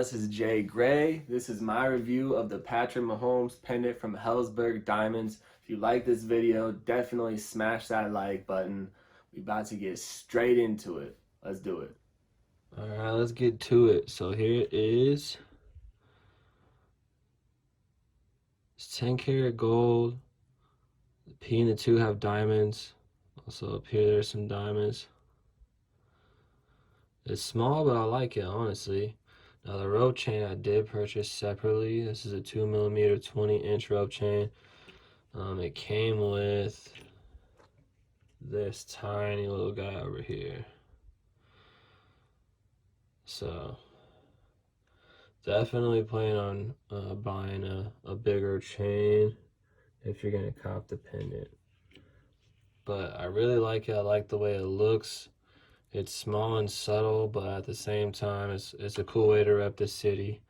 This is Jay Gray. This is my review of the Patrick Mahomes pendant from Helzberg Diamonds. If you like this video, definitely smash that like button. We about to get straight into it. Let's do it. All right, let's get to it. So here it is. It's 10 karat gold. The P and the 2 have diamonds. Also up here, there's some diamonds. It's small, but I like it, honestly. Now the rope chain I did purchase separately. This is a 2mm 20-inch rope chain. It came with this tiny little guy over here. So definitely plan on buying a bigger chain if you're gonna cop the pendant. But I really like it. I like the way it looks. It's small and subtle, but at the same time, it's a cool way to rep the city.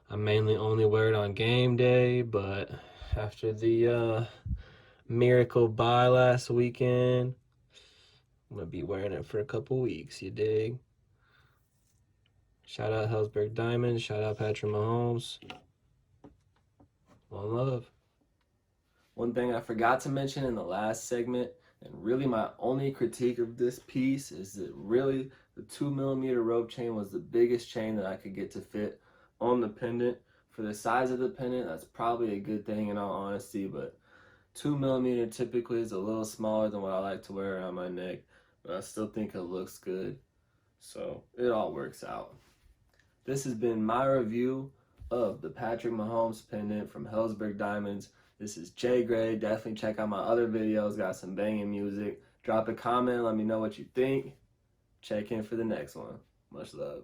I mainly only wear it on game day, but after the miracle buy last weekend, I'm gonna be wearing it for a couple weeks, you dig? Shout out Helzberg Diamonds, shout out Patrick Mahomes. One love. One thing I forgot to mention in the last segment, and really my only critique of this piece, is that really the 2mm rope chain was the biggest chain that I could get to fit on the pendant. For the size of the pendant, that's probably a good thing in all honesty, but 2mm typically is a little smaller than what I like to wear around my neck, but I still think it looks good, so it all works out. This has been my review of the Patrick Mahomes pendant from Helzberg Diamonds. This is Jay Gray. Definitely check out my other videos. Got some banging music. Drop a comment. Let me know what you think. Check in for the next one. Much love.